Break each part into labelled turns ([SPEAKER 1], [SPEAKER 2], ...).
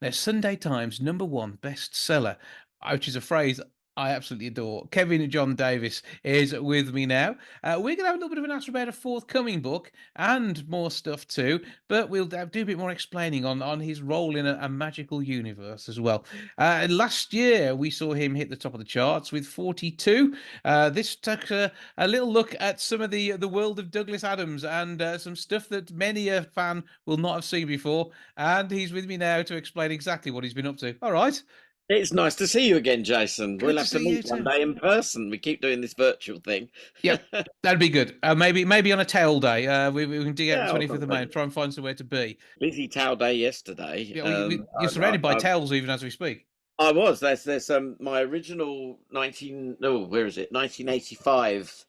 [SPEAKER 1] Now, Sunday Times #1 bestseller, which is a phrase I absolutely adore. Kevin John Davis is with me now. We're going to have a little bit of an answer about a forthcoming book and more stuff too, but we'll do a bit more explaining on his role in a magical universe as well. Last year, we saw him hit the top of the charts with 42. This took a little look at some of the world of Douglas Adams and some stuff that many a fan will not have seen before. And he's with me now to explain exactly what he's been up to. All right.
[SPEAKER 2] It's nice to see you again, Jason.
[SPEAKER 1] Good
[SPEAKER 2] We'll
[SPEAKER 1] to
[SPEAKER 2] have to
[SPEAKER 1] see you
[SPEAKER 2] meet one
[SPEAKER 1] too.
[SPEAKER 2] day in person. We keep doing this virtual thing.
[SPEAKER 1] Yep, that'd be good. Maybe on a tail day, we can dig out the
[SPEAKER 2] Yeah, or
[SPEAKER 1] 25th of May and
[SPEAKER 2] something.
[SPEAKER 1] try and find somewhere to be.
[SPEAKER 2] Busy towel day yesterday.
[SPEAKER 1] Yeah, you're surrounded by towels even as we speak.
[SPEAKER 2] I was. There's my original 19 no where is it 1985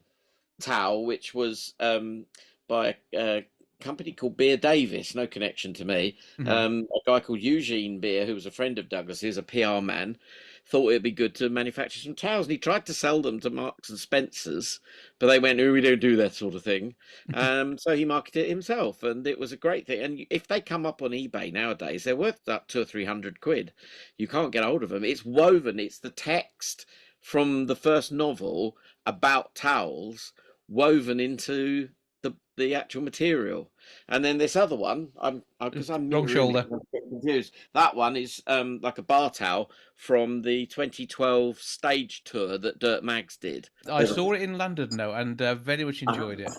[SPEAKER 2] towel, which was by a company called Beer Davies, no connection to me.
[SPEAKER 1] Mhm.
[SPEAKER 2] A guy called Eugene Beer, who was a friend of Douglas, he's a PR man, thought it'd be good to manufacture some towels, and he tried to sell them to Marks and Spencers, but they went, "Oh, we don't do that sort of thing." So he marketed it himself, and it was a great thing. And if they come up on eBay nowadays, they're worth up to 300 quid. You can't get hold of them. It's woven. It's the text from the first novel about towels woven into the actual material. And then this other one, because I'm
[SPEAKER 1] Wrong
[SPEAKER 2] mirroring it,
[SPEAKER 1] shoulder.
[SPEAKER 2] I'm getting confused. That one is like a bar towel from the 2012 stage tour that Dirt Mags did.
[SPEAKER 1] I saw it in London though, and very much enjoyed it.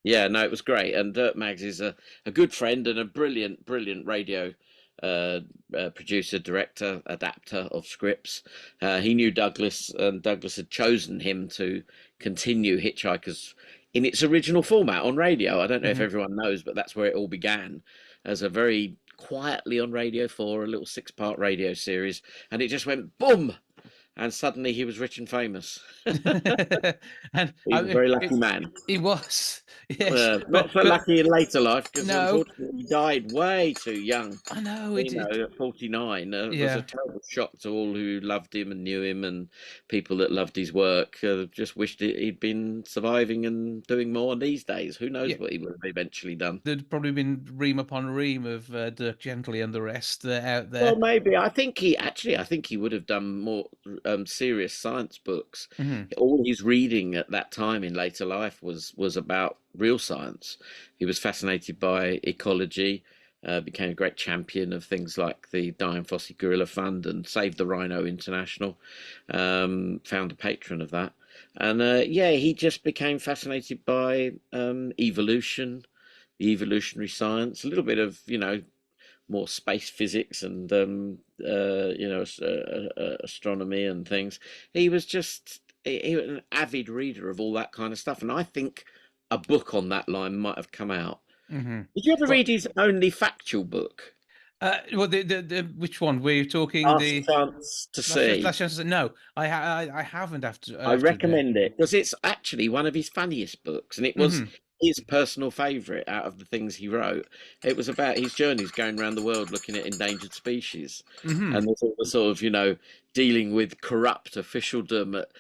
[SPEAKER 2] Yeah, no, it was great. And Dirt Mags is a good friend and a brilliant radio producer, director, adapter of scripts. He knew Douglas, and Douglas had chosen him to continue Hitchhikers in its original format on radio. I don't know if
[SPEAKER 1] Mhm.
[SPEAKER 2] everyone knows, but that's where it all began, as a very quietly on Radio 4, a little six-part radio series, and it just went boom, and suddenly he was rich and famous.
[SPEAKER 1] And
[SPEAKER 2] He's
[SPEAKER 1] I
[SPEAKER 2] a
[SPEAKER 1] mean,
[SPEAKER 2] very lucky man.
[SPEAKER 1] it was, yes,
[SPEAKER 2] Not so
[SPEAKER 1] but
[SPEAKER 2] lucky in later life, because
[SPEAKER 1] no,
[SPEAKER 2] unfortunately he died way too young.
[SPEAKER 1] I know
[SPEAKER 2] You
[SPEAKER 1] it.
[SPEAKER 2] know, at 49. It was a
[SPEAKER 1] Yeah.
[SPEAKER 2] terrible shock to all who loved him and knew him, and people that loved his work. Just wished he'd been surviving and doing more these days. Who knows
[SPEAKER 1] Yeah,
[SPEAKER 2] what he would have eventually done?
[SPEAKER 1] there'd probably been ream upon ream of Dirk Gently and the rest out
[SPEAKER 2] Well,
[SPEAKER 1] there.
[SPEAKER 2] maybe. I think he would have done more serious science books.
[SPEAKER 1] Mhm.
[SPEAKER 2] All his reading at that time in later life was about real science. He was fascinated by ecology, became a great champion of things like the Dian Fossey Gorilla Fund and Save the Rhino International. Found a patron of that, and yeah, he just became fascinated by evolution, the evolutionary science, a little bit of more space physics and astronomy and things. He was an avid reader of all that kind of stuff, and I think a book on that line might have come out.
[SPEAKER 1] Mhm.
[SPEAKER 2] Did you ever
[SPEAKER 1] Well,
[SPEAKER 2] read his only factual book,
[SPEAKER 1] the which one? We're talking
[SPEAKER 2] Last
[SPEAKER 1] the
[SPEAKER 2] Chance to See?
[SPEAKER 1] last chance. No, I haven't. I
[SPEAKER 2] I
[SPEAKER 1] have to admit.
[SPEAKER 2] recommend it because it's actually one of his funniest books, and it was
[SPEAKER 1] Mhm.
[SPEAKER 2] his personal favourite out of the things he wrote. It was about his journeys going around the world looking at endangered species,
[SPEAKER 1] Mhm.
[SPEAKER 2] and there's all the sort of dealing with corrupt officialdom at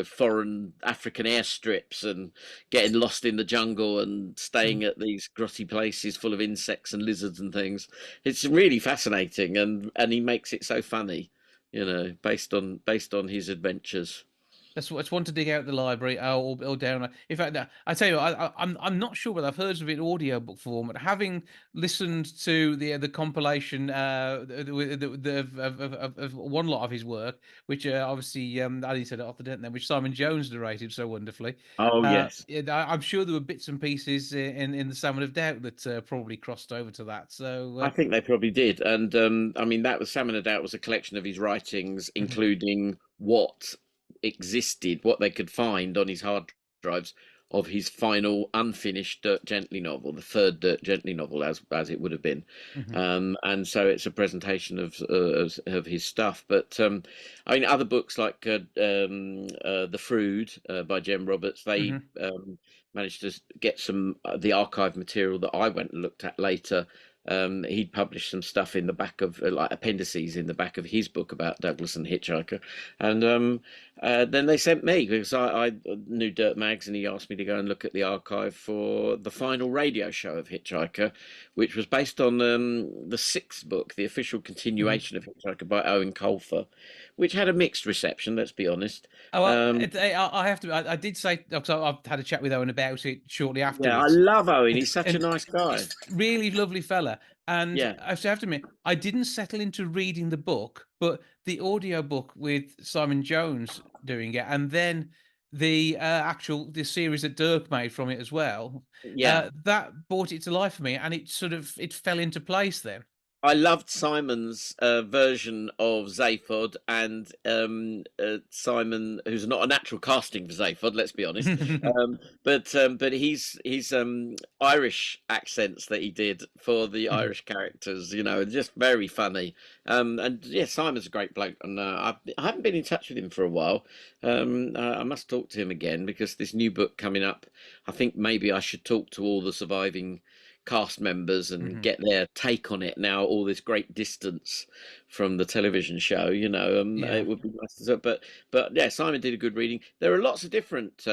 [SPEAKER 2] foreign African airstrips, and getting lost in the jungle and staying
[SPEAKER 1] Mhm.
[SPEAKER 2] at these grotty places full of insects and lizards and things. It's really fascinating, and he makes it so funny, based on his adventures.
[SPEAKER 1] That's one to dig out the library or down. In fact, I tell you, I'm not sure whether I've heard of it in audiobook form, but having listened to the compilation of one lot of his work, which obviously Ali said it off the dent then, which Simon Jones narrated so wonderfully.
[SPEAKER 2] Oh yes.
[SPEAKER 1] I'm sure there were bits and pieces in the Salmon of Doubt that probably crossed over to that. So
[SPEAKER 2] I think they probably did, and I mean that was Salmon of Doubt was a collection of his writings,
[SPEAKER 1] mhm,
[SPEAKER 2] including what existed, what they could find on his hard drives of his final unfinished Dirt Gently novel, the third Dirt Gently novel, as it would have been,
[SPEAKER 1] mhm,
[SPEAKER 2] and so it's a presentation of his stuff. But I mean, other books like The Frood by Jem Roberts, they
[SPEAKER 1] mhm.
[SPEAKER 2] managed to get some the archive material that I went and looked at later. He'd published some stuff in the back of like appendices in the back of his book about Douglas and Hitchhiker, and Then they sent me because I knew Dirt Mags, and he asked me to go and look at the archive for the final radio show of Hitchhiker, which was based on the sixth book, the official
[SPEAKER 1] Mhm.
[SPEAKER 2] continuation of Hitchhiker by Owen Colfer, which had a mixed reception. Let's be honest.
[SPEAKER 1] Oh, well,
[SPEAKER 2] Um,
[SPEAKER 1] I have to. I did say, because I've had a chat with Owen about it shortly
[SPEAKER 2] yeah, I
[SPEAKER 1] afterwards,
[SPEAKER 2] love Owen.
[SPEAKER 1] and,
[SPEAKER 2] He's such a
[SPEAKER 1] and
[SPEAKER 2] nice guy.
[SPEAKER 1] really lovely fella. And
[SPEAKER 2] Yeah,
[SPEAKER 1] I have to admit, I didn't settle into reading the book, but the audio book with Simon Jones doing it, and then the series that Dirk made from it as well,
[SPEAKER 2] yeah.
[SPEAKER 1] that brought it to life for me, and it fell into place then.
[SPEAKER 2] I loved Simon's version of Zaphod, and Simon, who's not a natural casting for Zaphod, let's be honest, but he's Irish accents that he did for the
[SPEAKER 1] Mhm.
[SPEAKER 2] Irish characters, just very funny. And yeah, Simon's a great bloke, and I haven't been in touch with him for a while. I must talk to him again because this new book coming up. I think maybe I should talk to all the surviving cast members and
[SPEAKER 1] Mhm.
[SPEAKER 2] get their take on it now, all this great distance from the television show.
[SPEAKER 1] Yeah.
[SPEAKER 2] It would be nice to, but yeah, Simon did a good reading. There are lots of different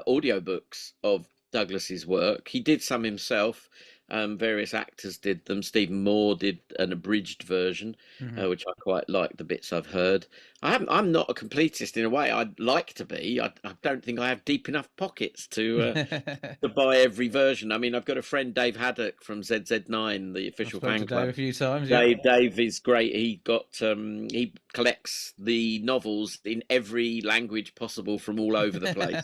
[SPEAKER 2] audio books of Douglas's work. He did some himself. Various actors did them. Stephen Moore did an abridged version,
[SPEAKER 1] Mhm.
[SPEAKER 2] which I quite like. The bits I've heard. I'm not a completist in a way. I'd like to be. I don't think I have deep enough pockets to buy every version. I mean, I've got a friend, Dave Haddock from ZZ9, the
[SPEAKER 1] I've
[SPEAKER 2] official
[SPEAKER 1] spoke to
[SPEAKER 2] fan
[SPEAKER 1] Dave
[SPEAKER 2] club.
[SPEAKER 1] a few times. Yeah.
[SPEAKER 2] Dave is great. He collects the novels in every language possible from all over the place.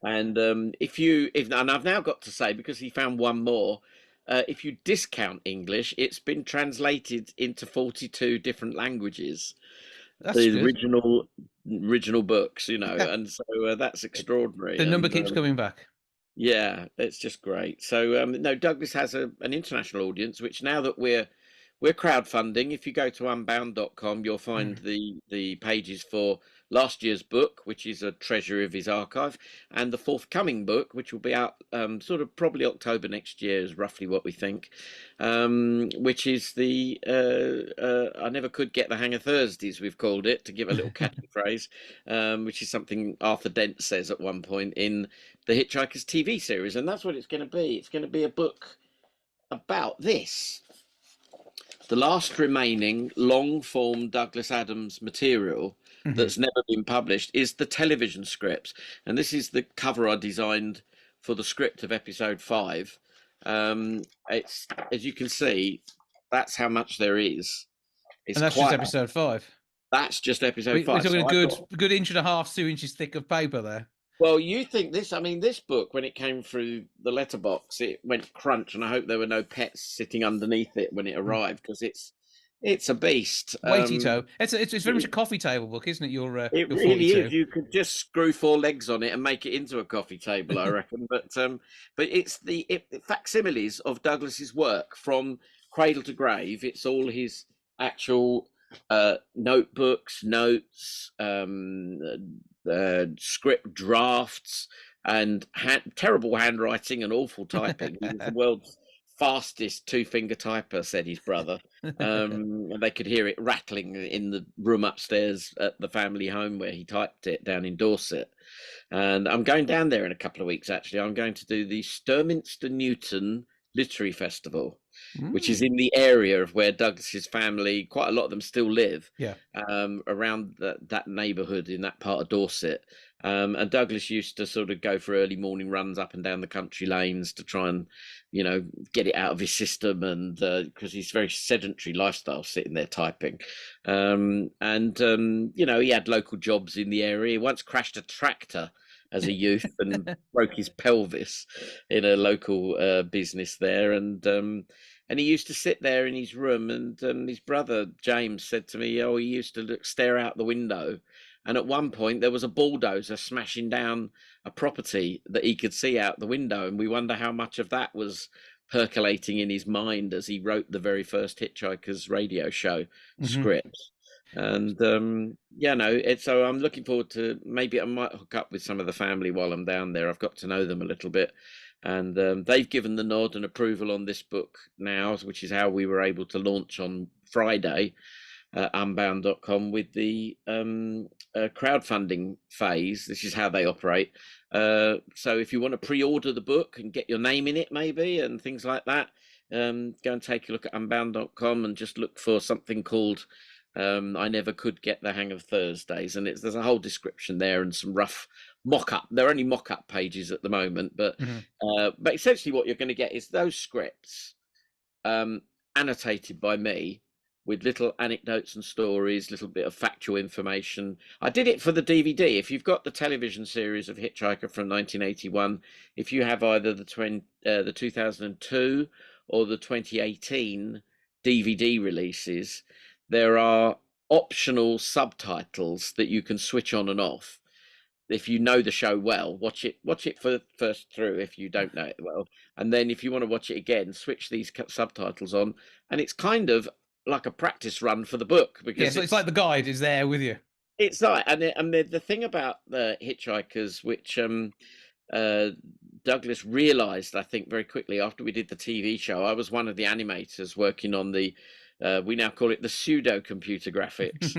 [SPEAKER 2] And and I've now got to say, because he found one more, if you discount English, it's been translated into 42 different languages.
[SPEAKER 1] That's
[SPEAKER 2] The
[SPEAKER 1] good.
[SPEAKER 2] original books, and so that's extraordinary.
[SPEAKER 1] The number
[SPEAKER 2] And
[SPEAKER 1] keeps coming back.
[SPEAKER 2] yeah, it's just great. So no, Douglas has an international audience, which now that we're crowdfunding, if you go to unbound.com, you'll find
[SPEAKER 1] Mm.
[SPEAKER 2] the pages for last year's book, which is a treasure of his archive, and the forthcoming book, which will be out sort of probably October next year, is roughly what we think. Which is the I never could get the hang of Thursdays, we've called it, to give a little catchy phrase, which is something Arthur Dent says at one point in the Hitchhiker's TV series, and that's what it's going to be. It's going to be a book about this, the last remaining long form Douglas Adams material
[SPEAKER 1] Mhm.
[SPEAKER 2] that's never been published is the television scripts. And this is the cover I designed for the script of episode 5. It's, as you can see, that's how much there is. It's
[SPEAKER 1] And that's just
[SPEAKER 2] quite,
[SPEAKER 1] episode 5.
[SPEAKER 2] that's just episode
[SPEAKER 1] We're
[SPEAKER 2] 5.
[SPEAKER 1] talking a
[SPEAKER 2] So I
[SPEAKER 1] good
[SPEAKER 2] thought,
[SPEAKER 1] good inch and a half, 2 inches thick of paper there.
[SPEAKER 2] well, you think this, I mean, this book, when it came through the letterbox, it went crunch, and I hope there were no pets sitting underneath it when it
[SPEAKER 1] Mm.
[SPEAKER 2] arrived, because it's a beast.
[SPEAKER 1] Weighty toe. It's very much a
[SPEAKER 2] It,
[SPEAKER 1] coffee table book, isn't it?
[SPEAKER 2] it
[SPEAKER 1] Your
[SPEAKER 2] really is.
[SPEAKER 1] 42.
[SPEAKER 2] You could just screw 4 legs on it and make it into a coffee table, I reckon. But it's facsimiles of Douglas's work from cradle to grave. It's all his actual notebooks, notes, script drafts, and terrible handwriting and awful typing. He was the world's fastest two-finger typer, said his brother. And they could hear it rattling in the room upstairs at the family home where he typed it down in Dorset. And I'm going down there in a couple of weeks, actually. I'm going to do the Sturminster Newton Literary Festival, which is
[SPEAKER 1] Mm.
[SPEAKER 2] in the area of where Douglas's family, quite a lot of them still live,
[SPEAKER 1] Yeah.
[SPEAKER 2] around that neighbourhood in that part of Dorset. And Douglas used to sort of go for early morning runs up and down the country lanes to try and, get it out of his system. And because he's very sedentary lifestyle, sitting there typing. He had local jobs in the area. He once crashed a tractor as a youth and broke his pelvis in a local business there. And he used to sit there in his room, and his brother James said to me, "Oh, he used to stare out the window, and at one point there was a bulldozer smashing down a property that he could see out the window, and we wonder how much of that was percolating in his mind as he wrote the very first Hitchhiker's radio show
[SPEAKER 1] Mhm.
[SPEAKER 2] script." And no, so I'm looking forward to, maybe I might hook up with some of the family while I'm down there. I've got to know them a little bit, and they've given the nod and approval on this book now, which is how we were able to launch on Friday. unbound.com with the crowdfunding phase. This is how they operate. So if you want to pre-order the book and get your name in it, maybe, and things like that, go and take a look at unbound.com and just look for something called I Never Could Get the Hang of Thursdays. And there's a whole description there and some rough mock-up. They're only mock-up pages at the moment, but
[SPEAKER 1] Mhm.
[SPEAKER 2] essentially what you're going to get is those scripts annotated by me with little anecdotes and stories, little bit of factual information. I did it for the DVD. If you've got the television series of Hitchhiker from 1981, if you have either the 2002 or the 2018 DVD releases, there are optional subtitles that you can switch on and off. If you know the show well, watch it for first through if you don't know it well, and then if you want to watch it again, switch these subtitles on, and it's kind of like a practice run for the book
[SPEAKER 1] Yeah,
[SPEAKER 2] because
[SPEAKER 1] so it's like the guide is there with you.
[SPEAKER 2] it's like, and the thing about the Hitchhikers, which uh, Douglas realized, I think, very quickly after we did the TV show. I was one of the animators working on the, we now call it the pseudo computer graphics.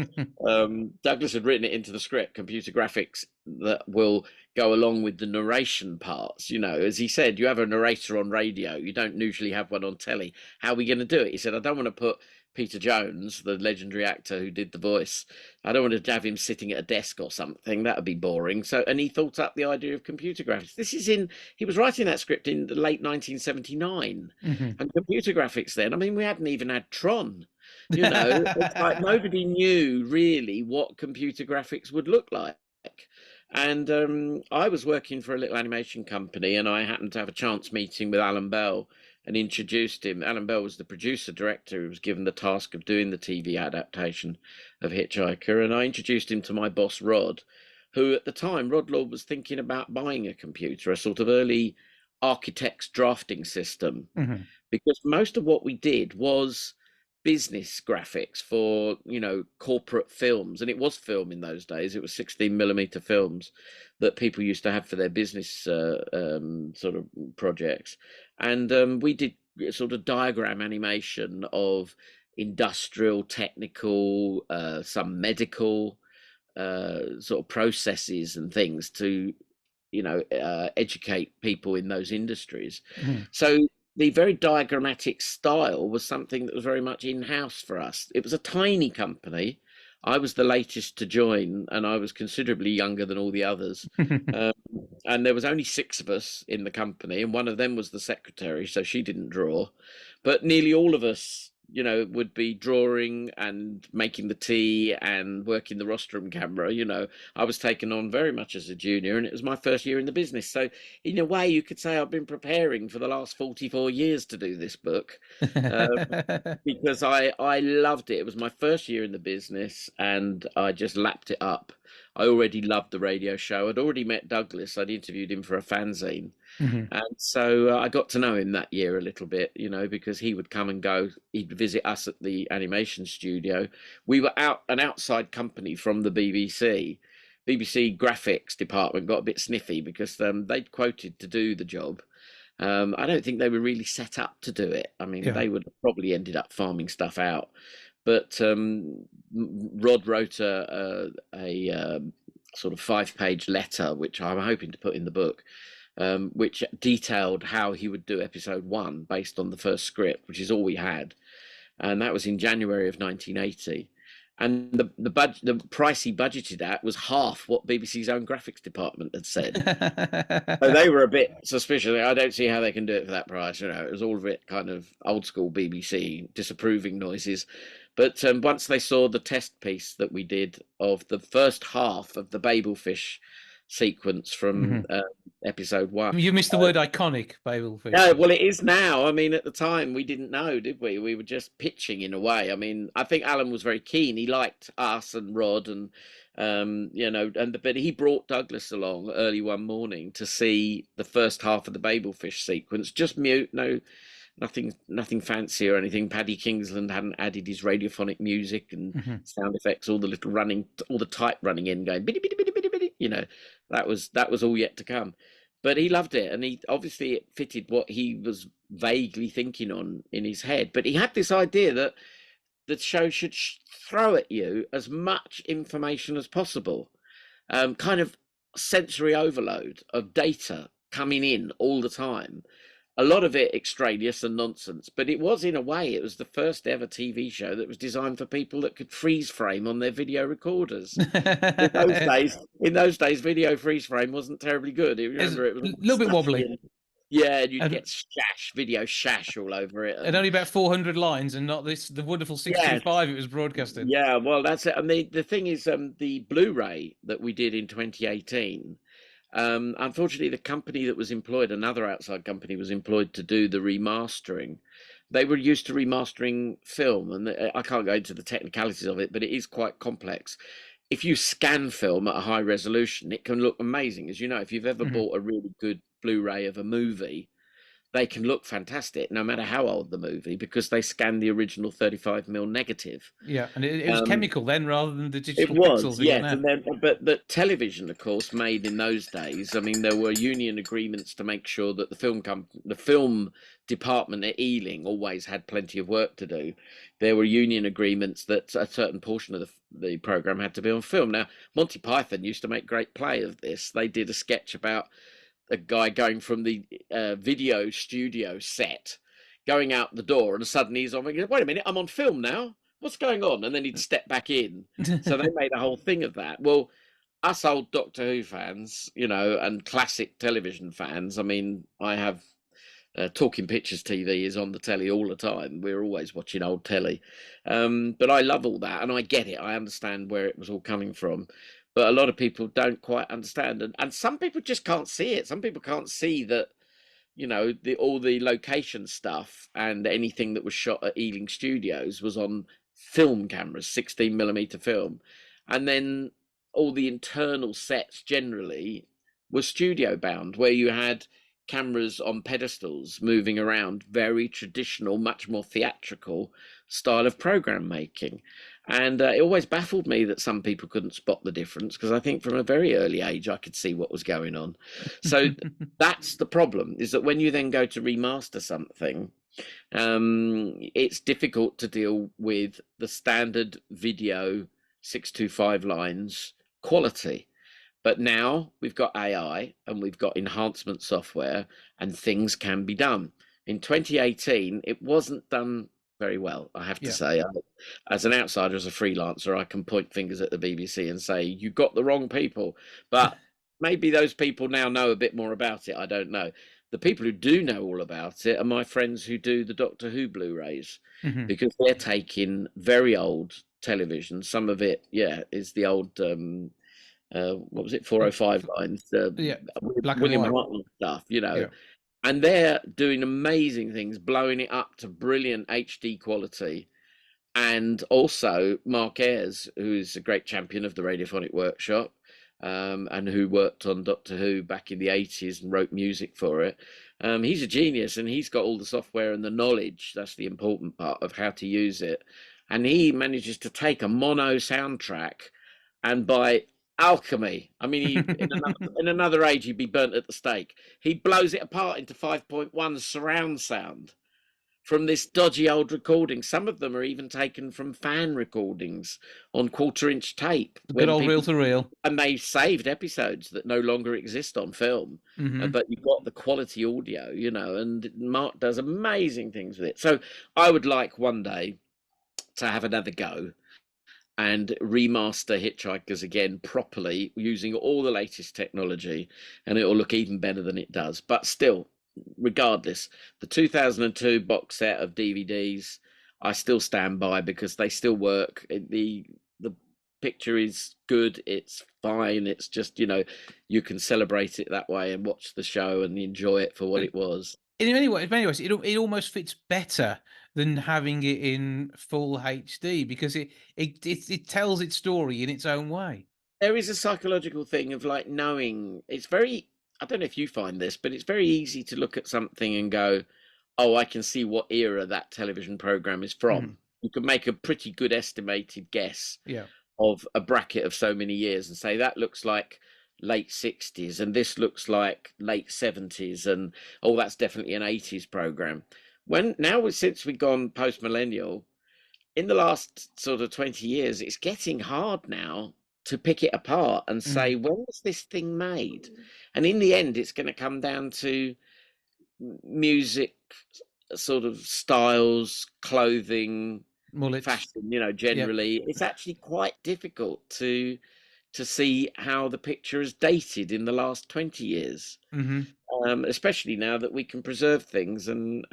[SPEAKER 2] Douglas had written it into the script, computer graphics that will go along with the narration parts. You know, as he said, you have a narrator on radio, you don't usually have one on telly. How are we going to do it? He said, I don't want to put Peter Jones, the legendary actor who did the voice, I don't want to have him sitting at a desk or something. That would be boring. So, and he thought up the idea of computer graphics. He was writing that script in the late 1979.
[SPEAKER 1] Mhm.
[SPEAKER 2] And computer graphics then, I mean, we hadn't even had Tron. You know, it's like nobody knew really what computer graphics would look like. And I was working for a little animation company, and I happened to have a chance meeting with Alan Bell and introduced him. Alan Bell was the producer director who was given the task of doing the TV adaptation of Hitchhiker, and I introduced him to my boss Rod, who at the time Rod Lord was thinking about buying a computer, a sort of early architect's drafting system,
[SPEAKER 1] Mhm.
[SPEAKER 2] because most of what we did was business graphics for corporate films, and it was film in those days. It was 16 millimeter films that people used to have for their business sort of projects, and we did sort of diagram animation of industrial, technical, some medical sort of processes and things to educate people in those industries.
[SPEAKER 1] Mhm.
[SPEAKER 2] So the very diagrammatic style was something that was very much in-house for us. It was a tiny company. I was the latest to join, and I was considerably younger than all the others. Um, and there was only 6 of us in the company, and one of them was the secretary, so she didn't draw. But nearly all of us, would be drawing and making the tea and working the rostrum camera. I was taken on very much as a junior, and it was my first year in the business. So, in a way, you could say I've been preparing for the last 44 years to do this book. Uh, because I loved it. It was my first year in the business, and I just lapped it up. I already loved the radio show. I'd already met Douglas. I'd interviewed him for a fanzine,
[SPEAKER 1] Mhm.
[SPEAKER 2] and so I got to know him that year a little bit, because he would come and go. He'd visit us at the animation studio. We were an outside company from the BBC. BBC graphics department got a bit sniffy because they'd quoted to do the job. I don't think they were really set up to do it. I mean,
[SPEAKER 1] Yeah.
[SPEAKER 2] they would have probably ended up farming stuff out. But Rod wrote a sort of 5-page letter, which I'm hoping to put in the book, which detailed how he would do episode 1 based on the first script, which is all we had, and that was in January of 1980. And the price he budgeted at was half what BBC's own graphics department had said. So they were a bit suspicious. I don't see how they can do it for that price. It was all of it kind of old school BBC disapproving noises. But once they saw the test piece that we did of the first half of the Babelfish sequence from
[SPEAKER 1] Mhm.
[SPEAKER 2] episode 1.
[SPEAKER 1] You missed the word iconic, Babelfish.
[SPEAKER 2] Yeah, well, it is now. I mean, at the time, we didn't know, did we? We were just pitching in a way. I mean, I think Alan was very keen. He liked us and Rod, and but he brought Douglas along early one morning to see the first half of the Babelfish sequence. Just mute, no, nothing fancy or anything. Paddy Kingsland hadn't added his radiophonic music and
[SPEAKER 1] Mhm.
[SPEAKER 2] sound effects, all the type running in, going bitty bitty bitty bitty bitty. That was all yet to come. But he loved it, and he obviously it fitted what he was vaguely thinking on in his head. But he had this idea that the show should throw at you as much information as possible, kind of sensory overload of data coming in all the time. A lot of it extraneous and nonsense, but it was, in a way, it was the first ever TV show that was designed for people that could freeze frame on their video recorders. In those days, video freeze frame wasn't terribly good. You
[SPEAKER 1] It's a
[SPEAKER 2] remember, it was all
[SPEAKER 1] little bit
[SPEAKER 2] stuffy
[SPEAKER 1] wobbly,
[SPEAKER 2] and yeah, and you'd
[SPEAKER 1] and
[SPEAKER 2] get video shash all over it,
[SPEAKER 1] and
[SPEAKER 2] and
[SPEAKER 1] only about 400 lines, and not the wonderful
[SPEAKER 2] yeah,
[SPEAKER 1] 625 it was broadcasting.
[SPEAKER 2] yeah. Well, that's it. And the thing is, the Blu-ray that we did in 2018. Unfortunately, the company that was employed, another outside company, was employed to do the remastering. They were used to remastering film, and I can't go into the technicalities of it, but it is quite complex. If you scan film at a high resolution, it can look amazing. As you know, if you've ever
[SPEAKER 1] Mhm.
[SPEAKER 2] bought a really good Blu-ray of a movie, they can look fantastic no matter how old the movie, because they scan the original 35mm negative.
[SPEAKER 1] Yeah, and it was
[SPEAKER 2] Um,
[SPEAKER 1] chemical then rather than the
[SPEAKER 2] it
[SPEAKER 1] digital
[SPEAKER 2] was,
[SPEAKER 1] pixels we got
[SPEAKER 2] yes,
[SPEAKER 1] now.
[SPEAKER 2] and then but television, of course, made in those days. I mean, there were union agreements to make sure that the film department at Ealing always had plenty of work to do. There were union agreements that a certain portion of the program had to be on film. Now, Monty Python used to make great play of this. They did a sketch about a guy going from the video studio set, going out the door, and suddenly he's on. Wait a minute, I'm on film now. What's going on? And then he'd step back in. So they made a whole thing of that. Well, us old Doctor Who fans, and classic television fans. I mean, I have Talking Pictures TV is on the telly all the time. We're always watching old telly. But I love all that, and I get it. I understand where it was all coming from. But a lot of people don't quite understand. And some people just can't see it. Some people can't see that, all the location stuff and anything that was shot at Ealing Studios was on film cameras, 16mm film. And then all the internal sets generally were studio bound, where you had cameras on pedestals moving around, very traditional, much more theatrical style of program making. And it always baffled me that some people couldn't spot the difference, because I think from a very early age I could see what was going on. So that's the problem, is that when you then go to remaster something, it's difficult to deal with the standard video 625 lines quality. But now we've got AI and we've got enhancement software, and things can be done. In 2018, it wasn't done very well, I have to
[SPEAKER 1] Yeah.
[SPEAKER 2] say. As an outsider, as a freelancer, I can point fingers at the BBC and say, you got the wrong people. But maybe those people now know a bit more about it. I don't know. The people who do know all about it are my friends who do the Doctor Who Blu-rays,
[SPEAKER 1] Mhm.
[SPEAKER 2] because they're taking very old television. Some of it, yeah, is the old what was it, 405 lines,
[SPEAKER 1] Yeah, black and
[SPEAKER 2] William
[SPEAKER 1] white.
[SPEAKER 2] Hartnell stuff,
[SPEAKER 1] Yeah.
[SPEAKER 2] and they're doing amazing things, blowing it up to brilliant HD quality. And also Mark Ayres, who's a great champion of the Radiophonic Workshop, and who worked on Doctor Who back in the 80s and wrote music for it. He's a genius, and he's got all the software and the knowledge. That's the important part of how to use it. And he manages to take a mono soundtrack, and by alchemy, I mean, in another age, he'd be burnt at the stake. He blows it apart into 5.1 surround sound from this dodgy old recording. Some of them are even taken from fan recordings on quarter-inch tape,
[SPEAKER 1] Good
[SPEAKER 2] when
[SPEAKER 1] old reel
[SPEAKER 2] people,
[SPEAKER 1] to reel.
[SPEAKER 2] and they saved episodes that no longer exist on film.
[SPEAKER 1] Mhm.
[SPEAKER 2] But you've got the quality audio, and Mark does amazing things with it. So I would like one day to have another go and remaster Hitchhikers again properly, using all the latest technology, and it will look even better than it does. But still, regardless, the 2002 box set of DVDs, I still stand by, because they still work. The picture is good, it's fine, it's just, you can celebrate it that way and watch the show and enjoy it for what
[SPEAKER 1] But
[SPEAKER 2] it was.
[SPEAKER 1] in many ways, it almost fits better than having it in full HD, because it tells its story in its own way.
[SPEAKER 2] There is a psychological thing of, like, knowing. It's very, I don't know if you find this, but it's very easy to look at something and go, oh, I can see what era that television program is
[SPEAKER 1] Mhm.
[SPEAKER 2] from. You can make a pretty good estimated guess
[SPEAKER 1] Yeah.
[SPEAKER 2] of a bracket of so many years and say that looks like late 60s, and this looks like late 70s, and oh, that's definitely an 80s program. When now, since we've gone post millennial, in the last sort of 20 years, it's getting hard now to pick it apart and
[SPEAKER 1] Mhm.
[SPEAKER 2] say, when was this thing made? And in the end, it's going to come down to music, sort of styles, clothing,
[SPEAKER 1] Mullets.
[SPEAKER 2] fashion,
[SPEAKER 1] Yep.
[SPEAKER 2] generally. It's actually quite difficult to see how the picture is dated in the last 20 years.
[SPEAKER 1] Mhm.
[SPEAKER 2] Especially now that we can preserve things and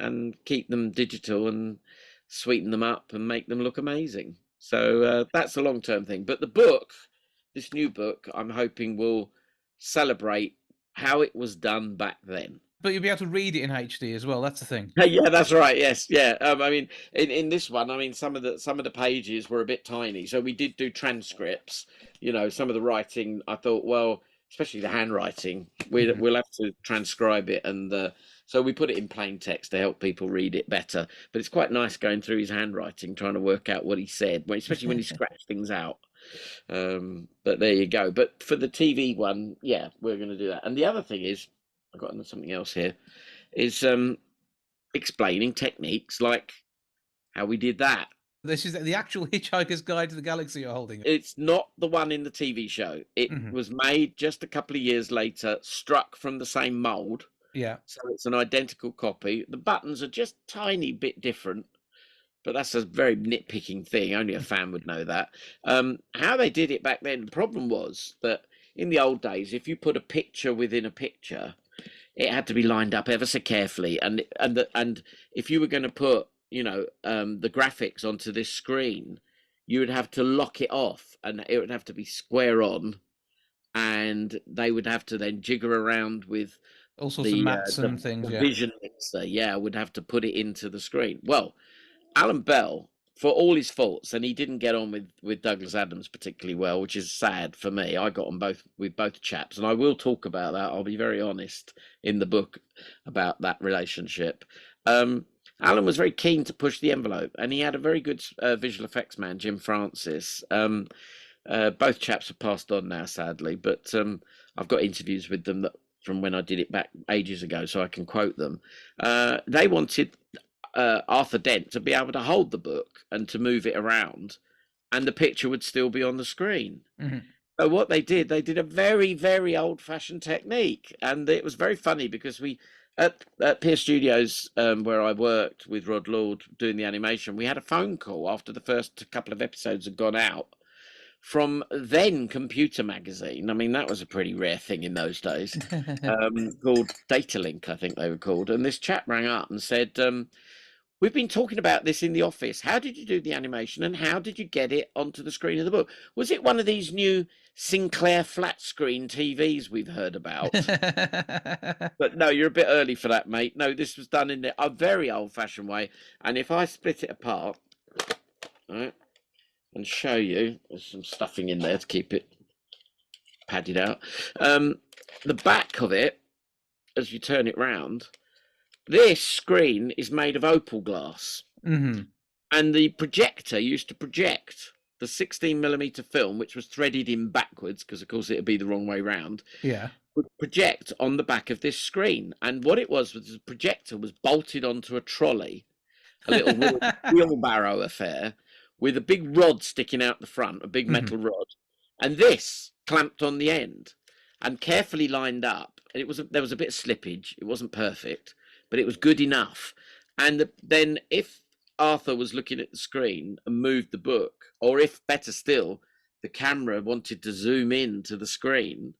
[SPEAKER 2] keep them digital and sweeten them up and make them look amazing. So that's a long term thing. But the book, this new book, I'm hoping will celebrate how it was done back then.
[SPEAKER 1] But you'll be able to read it in HD as well, that's the thing.
[SPEAKER 2] Yeah, that's right. Yes, yeah. I mean, in this one, I mean, some of the pages were a bit tiny, so we did do transcripts. Some of the writing, I thought, well, especially the handwriting,
[SPEAKER 1] Mhm.
[SPEAKER 2] we'll have to transcribe it, and so we put it in plain text to help people read it better. But it's quite nice going through his handwriting, trying to work out what he said, especially when he scratched things out. But there you go. But for the TV one, yeah, we're going to do that. And the other thing is, I've got something else here. Is explaining techniques like how we did that.
[SPEAKER 1] This is the actual Hitchhiker's Guide to the Galaxy you're holding up.
[SPEAKER 2] It's not the one in the TV show. It
[SPEAKER 1] Mhm.
[SPEAKER 2] was made just a couple of years later, struck from the same mold.
[SPEAKER 1] Yeah.
[SPEAKER 2] So it's an identical copy. The buttons are just tiny bit different, but that's a very nitpicking thing. Only a fan would know that. How they did it back then, the problem was that in the old days, if you put a picture within a picture, it had to be lined up ever so carefully, and if you were going to put the graphics onto this screen, you would have to lock it off, and it would have to be square on, and they would have to then jigger around with
[SPEAKER 1] All sorts of
[SPEAKER 2] the
[SPEAKER 1] mats and things,
[SPEAKER 2] the
[SPEAKER 1] yeah.
[SPEAKER 2] vision mixer. Yeah, would have to put it into the screen. Well, Alan Bell, for all his faults, and he didn't get on with Douglas Adams particularly well, which is sad for me. I got on both with both chaps, and I will talk about that. I'll be very honest in the book about that relationship. Um, Alan was very keen to push the envelope, and he had a very good visual effects man, Jim Francis. Both chaps have passed on now, sadly, but I've got interviews with them from when I did it back ages ago, so I can quote them. They wanted Arthur Dent to be able to hold the book and to move it around, and the picture would still be on the screen.
[SPEAKER 1] Mhm.
[SPEAKER 2] So what they did a very, very old-fashioned technique, and it was very funny because we at Peer Studios, where I worked with Rod Lord doing the animation, we had a phone call after the first couple of episodes had gone out from then Computer Magazine. I mean, that was a pretty rare thing in those days. Called Datalink, I think they were called. And this chap rang up and said, we've been talking about this in the office. How did you do the animation, and how did you get it onto the screen of the book? Was it one of these new Sinclair flat screen TVs we've heard about? But no, you're a bit early for that, mate. No, this was done in a very old fashioned way. And if I split it apart, right, and show you, there's some stuffing in there to keep it padded out. The back of it, as you turn it round, this screen is made of opal glass.
[SPEAKER 1] Mhm.
[SPEAKER 2] And the projector used to project the 16mm film, which was threaded in backwards, because of course it'd be the wrong way round,
[SPEAKER 1] Yeah.
[SPEAKER 2] would project on the back of this screen. And what it was the projector was bolted onto a trolley, a little wheelbarrow affair, with a big rod sticking out the front, a big metal
[SPEAKER 1] Mhm.
[SPEAKER 2] rod, and this clamped on the end and carefully lined up. And there was a bit of slippage. It wasn't perfect, but it was good enough. And then if Arthur was looking at the screen and moved the book, or if better still, the camera wanted to zoom in to the screen,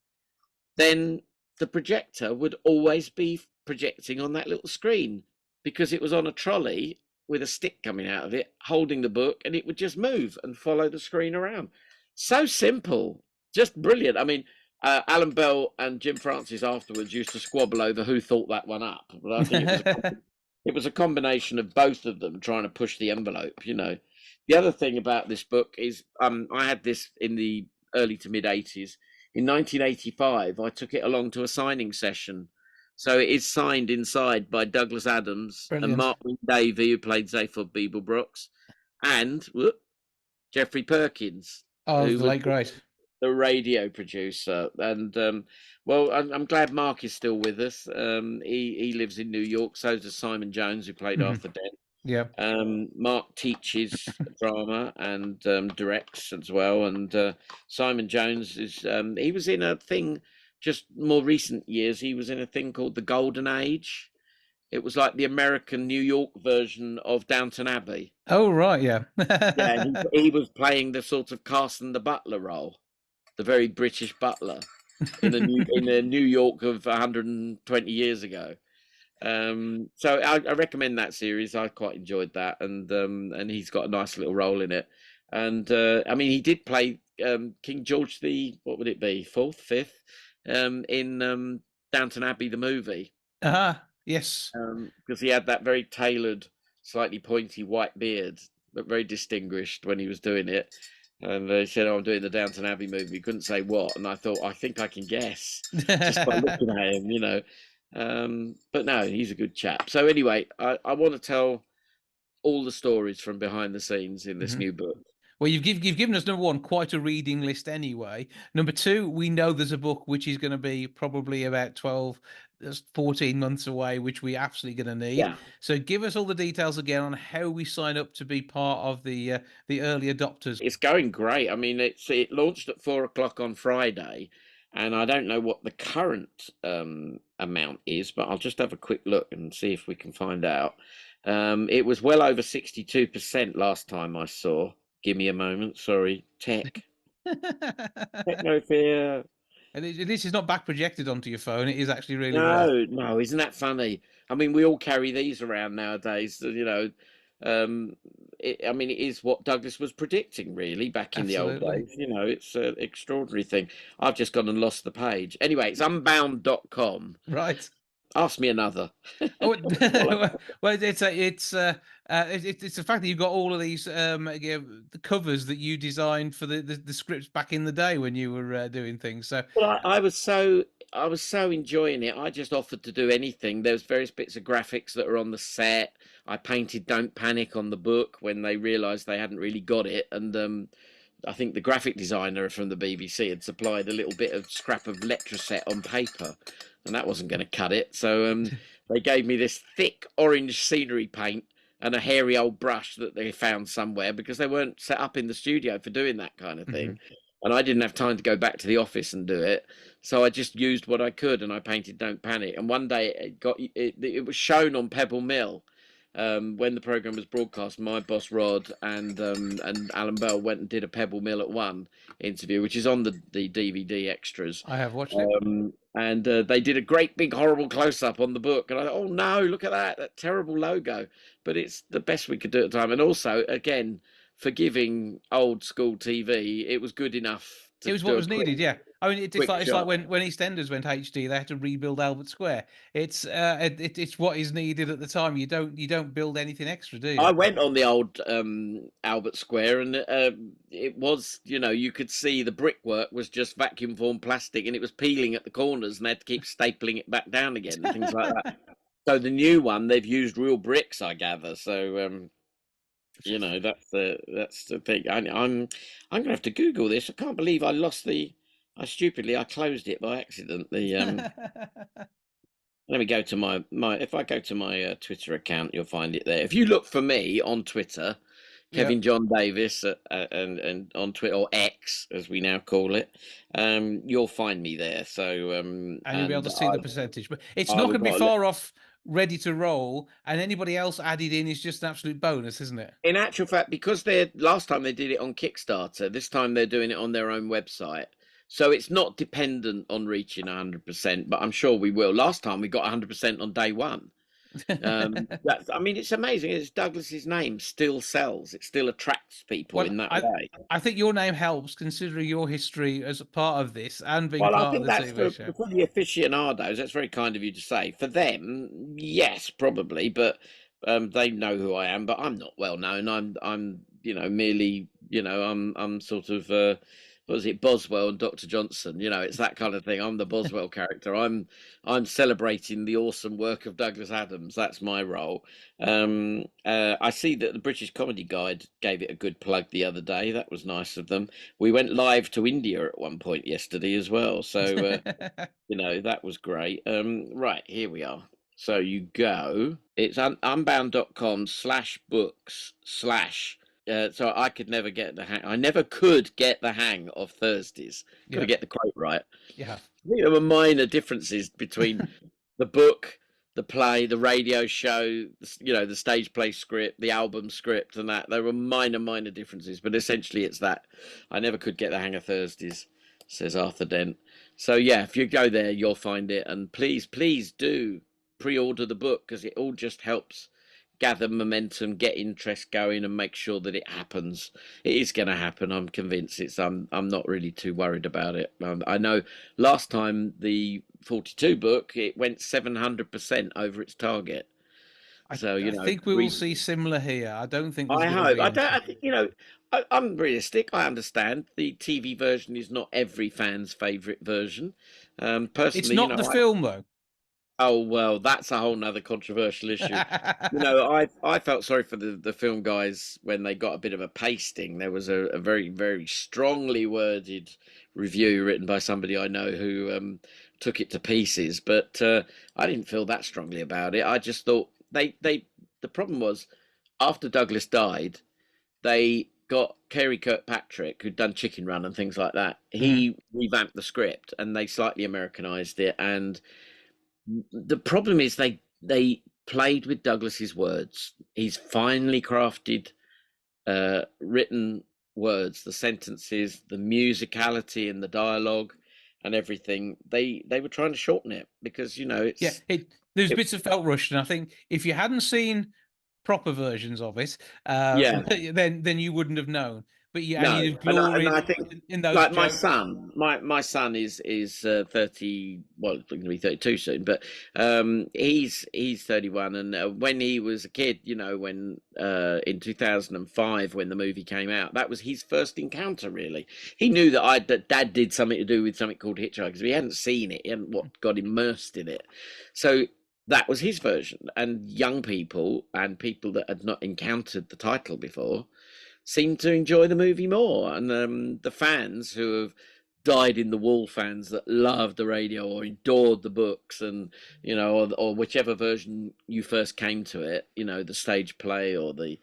[SPEAKER 2] then the projector would always be projecting on that little screen because it was on a trolley with a stick coming out of it, holding the book, and it would just move and follow the screen around. So simple, just brilliant. I mean, Alan Bell and Jim Francis afterwards used to squabble over who thought that one up, but I think it was a combination of both of them trying to push the envelope. The other thing about this book is I had this in the early to mid 80s. In 1985, I took it along to a signing session. So it is signed inside by Douglas Adams and
[SPEAKER 1] Brilliant.
[SPEAKER 2] Mark Davey, who played Zaphod Beeblebrox, and Jeffrey Perkins,
[SPEAKER 1] Oh,
[SPEAKER 2] who
[SPEAKER 1] the
[SPEAKER 2] was
[SPEAKER 1] late great.
[SPEAKER 2] the radio producer. And well, I'm glad Mark is still with us. He lives in New York. So does Simon Jones, who played
[SPEAKER 1] Mhm.
[SPEAKER 2] Arthur Dent.
[SPEAKER 1] Yeah.
[SPEAKER 2] Mark teaches drama and directs as well. And Simon Jones is he was in a thing just more recent years. He was in a thing called The Golden Age. It was like the American New York version of Downton Abbey.
[SPEAKER 1] Oh, right, yeah.
[SPEAKER 2] Yeah, and he was playing the sort of Carson the Butler role, the very British butler in a New York of 120 years ago. So I recommend that series. I quite enjoyed that, and he's got a nice little role in it. And I mean, he did play King George the what would it be, fourth, fifth, in Downton Abbey the movie,
[SPEAKER 1] Yes.
[SPEAKER 2] because he had that very tailored, slightly pointy white beard, but very distinguished when he was doing it. And they said, "Oh, I'm doing the Downton Abbey movie." He couldn't say what, and I thought, I think I can guess just by looking at him, you know. But no, he's a good chap. So anyway, I want to tell all the stories from behind the scenes in this
[SPEAKER 1] Mhm.
[SPEAKER 2] new book.
[SPEAKER 1] Well, you've given us, number one, quite a reading list anyway. Number two, we know there's a book which is going to be probably about 12, 14 months away, which we absolutely going to need.
[SPEAKER 2] Yeah,
[SPEAKER 1] So give us all the details again on how we sign up to be part of the early adopters.
[SPEAKER 2] it's going great. I mean, it launched at 4 o'clock on Friday, and I don't know what the current amount is, but I'll just have a quick look and see if we can find out. It was well over 62% last time I saw. Give me a moment. Sorry, Technosphere.
[SPEAKER 1] And this is not back projected onto your phone. It is actually really there.
[SPEAKER 2] No, no, isn't that funny? I mean, we all carry these around nowadays. You know, I mean, it is what Douglas was predicting, really, back in the old
[SPEAKER 1] Absolutely.
[SPEAKER 2] days. You know, it's an extraordinary thing. I've just gone and lost the page. Anyway, it's unbound.com.
[SPEAKER 1] Right.
[SPEAKER 2] Ask me another.
[SPEAKER 1] Oh,
[SPEAKER 2] Well,
[SPEAKER 1] well, it's the fact that you've got all of these the covers that you designed for the scripts back in the day when you were doing things. So
[SPEAKER 2] I was so enjoying it. I just offered to do anything. There's various bits of graphics that are on the set. I painted "Don't Panic" on the book when they realised they hadn't really got it, and I think the graphic designer from the BBC had supplied a little bit of scrap of Letraset on paper, and that wasn't going to cut it. So they gave me this thick orange scenery paint and a hairy old brush that they found somewhere because they weren't set up in the studio for doing that kind of thing.
[SPEAKER 1] mhm.
[SPEAKER 2] And I didn't have time to go back to the office and do it. So I just used what I could and I painted "Don't Panic." And one day it was shown on Pebble Mill when the program was broadcast. My boss Rod and Alan Bell went and did a Pebble Mill at One interview, which is on the DVD extras.
[SPEAKER 1] I have watched it.
[SPEAKER 2] And they did a great big horrible close up on the book, and I thought, oh no, look at that terrible logo. But it's the best we could do at the time, and also again, forgiving old school TV, it was good enough to
[SPEAKER 1] It was what
[SPEAKER 2] do a
[SPEAKER 1] was needed. Yeah. I mean,
[SPEAKER 2] quick
[SPEAKER 1] it's like
[SPEAKER 2] shot.
[SPEAKER 1] when EastEnders went HD, they had to rebuild Albert Square. It's what is needed at the time. You don't build anything extra, do you?
[SPEAKER 2] I went on the old Albert Square, and it was, you know, you could see the brickwork was just vacuum formed plastic, and it was peeling at the corners, and they had to keep stapling it back down again and things like that. So the new one, they've used real bricks, I gather. So you know, that's the thing. I'm gonna have to Google this. I can't believe I lost the. I closed it by accident. The let me go to my. If I go to my Twitter account, you'll find it there. If you look for me on Twitter,
[SPEAKER 1] Yeah,
[SPEAKER 2] Kevin John Davis, and on Twitter, or X as we now call it, you'll find me there. So
[SPEAKER 1] and you'll be able
[SPEAKER 2] and
[SPEAKER 1] to see the percentage, but it's
[SPEAKER 2] I
[SPEAKER 1] not
[SPEAKER 2] was
[SPEAKER 1] going to be
[SPEAKER 2] not.
[SPEAKER 1] far off ready to roll. And anybody else added in is just an absolute bonus, isn't it?
[SPEAKER 2] In actual fact, because they last time they did it on Kickstarter, this time they're doing it on their own website. So it's not dependent on reaching 100%, but I'm sure we will. Last time we got 100% on day one. I mean, it's amazing. It's Douglas's name still sells. It still attracts people
[SPEAKER 1] Well,
[SPEAKER 2] in that way.
[SPEAKER 1] I think your name helps considering your history as a part of this and being
[SPEAKER 2] Well, I
[SPEAKER 1] part of
[SPEAKER 2] think
[SPEAKER 1] the
[SPEAKER 2] that's
[SPEAKER 1] TV show.
[SPEAKER 2] for the aficionados. That's very kind of you to say. For them, yes, probably, but they know who I am. But I'm not well known. I'm you know merely I'm sort of what was it, Boswell and Dr. Johnson? You know, it's that kind of thing. I'm the Boswell character. I'm celebrating the awesome work of Douglas Adams. That's my role. I see that the British Comedy Guide gave it a good plug the other day. That was nice of them. We went live to India at one point yesterday as well. So, you know, that was great. Right, here we are. So you go, it's unbound.com/books slash. So I could never get the hang. I never could get the hang of Thursdays. Got to
[SPEAKER 1] Yeah,
[SPEAKER 2] get the quote right.
[SPEAKER 1] you have.
[SPEAKER 2] I think there were minor differences between the book, the play, the radio show, the stage play script, the album script, and that. There were minor differences, but essentially it's that. I never could get the hang of Thursdays, says Arthur Dent. So yeah, if you go there, you'll find it, and please do pre-order the book because it all just helps gather momentum, get interest going, and make sure that it happens. It is going to happen. I'm convinced. I'm not really too worried about it. I know last time the 42 book it went 700% over its target. So
[SPEAKER 1] I think we will
[SPEAKER 2] we.
[SPEAKER 1] see similar here. I don't think there's
[SPEAKER 2] I
[SPEAKER 1] going to
[SPEAKER 2] hope.
[SPEAKER 1] be
[SPEAKER 2] I don't. I
[SPEAKER 1] anything.
[SPEAKER 2] think I'm realistic. I understand the TV version is not every fan's favourite version.
[SPEAKER 1] It's
[SPEAKER 2] Personally,
[SPEAKER 1] not the film though.
[SPEAKER 2] oh well, that's a whole nother controversial issue. I felt sorry for the film guys when they got a bit of a pasting. There was a very strongly worded review written by somebody I know who took it to pieces, but I didn't feel that strongly about it. I just thought they the problem was after Douglas died, they got Kerry Kirkpatrick, who'd done Chicken Run and things like that.
[SPEAKER 1] Mhm.
[SPEAKER 2] He revamped the script and they slightly Americanized it, and the problem is they played with Douglas's words. He's finely crafted written words, the sentences, the musicality and the dialogue and everything. They were trying to shorten it because
[SPEAKER 1] Yeah, there's bits that felt rushed, and I think if you hadn't seen proper versions of it,
[SPEAKER 2] yeah.
[SPEAKER 1] then you wouldn't have known. But you and
[SPEAKER 2] No,
[SPEAKER 1] you'd have
[SPEAKER 2] and I
[SPEAKER 1] gloried
[SPEAKER 2] think
[SPEAKER 1] in those
[SPEAKER 2] like my
[SPEAKER 1] jokes.
[SPEAKER 2] son, my son is 30. Well, he's going to be 32 soon, but he's 31. And when he was a kid, when in 2005 when the movie came out, that was his first encounter. Really, he knew that Dad did something to do with something called Hitchhiker because he hadn't seen it, he hadn't got immersed in it. So that was his version, and young people and people that had not encountered the title before seem to enjoy the movie more. And the fans who have died in the wool, fans that loved the radio or adored the books, and or whichever version you first came to it, the stage play or the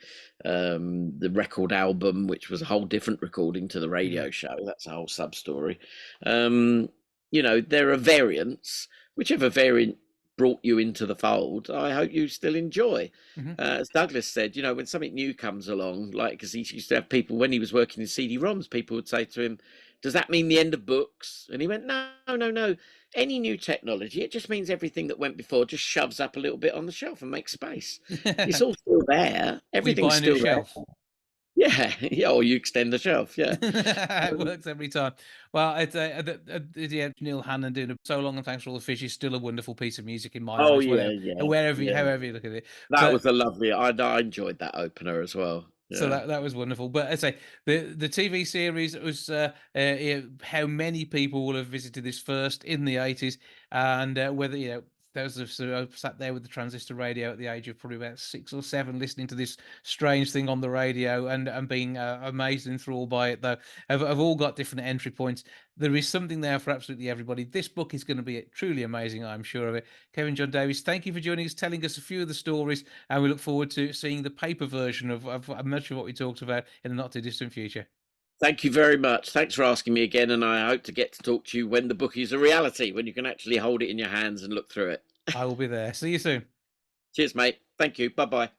[SPEAKER 2] record album, which was a whole different recording to the
[SPEAKER 1] Mhm,
[SPEAKER 2] radio show. That's a whole sub story. um there are variants. Whichever variant brought you into the fold, I hope you still enjoy.
[SPEAKER 1] mhm.
[SPEAKER 2] As Douglas said, when something new comes along, like because he used to have people when he was working in CD-ROMs, people would say to him, "Does that mean the end of books?" And he went, "No, no, no. Any new technology, it just means everything that went before just shoves up a little bit on the shelf and makes space. It's all still there.
[SPEAKER 1] We
[SPEAKER 2] Everything's
[SPEAKER 1] buy a new
[SPEAKER 2] still there."
[SPEAKER 1] shelf.
[SPEAKER 2] Yeah, yeah. Or you extend the shelf. Yeah.
[SPEAKER 1] It works every time. Well, it's yeah, Neil Hannon doing it so long, and thanks for all the fish is still a wonderful piece of music in my
[SPEAKER 2] Oh
[SPEAKER 1] eyes,
[SPEAKER 2] yeah,
[SPEAKER 1] whatever,
[SPEAKER 2] yeah, yeah.
[SPEAKER 1] however you look at it.
[SPEAKER 2] That
[SPEAKER 1] But
[SPEAKER 2] was a lovely. I enjoyed that opener as well.
[SPEAKER 1] so
[SPEAKER 2] Yeah.
[SPEAKER 1] that was wonderful. But I say the TV series was yeah, how many people will have visited this first in the 80s, and whether those of us who sat there with the transistor radio at the age of probably about 6 or 7, listening to this strange thing on the radio and being amazed and enthralled by it, though, have all got different entry points. There is something there for absolutely everybody. This book is going to be truly amazing, I'm sure of it. Kevin John Davies, thank you for joining us, telling us a few of the stories, and we look forward to seeing the paper version of much of what we talked about in the not too distant future.
[SPEAKER 2] Thank you very much. Thanks for asking me again, and I hope to get to talk to you when the book is a reality, when you can actually hold it in your hands and look through it.
[SPEAKER 1] I will be there. See you soon.
[SPEAKER 2] Cheers, mate. Thank you. Bye bye.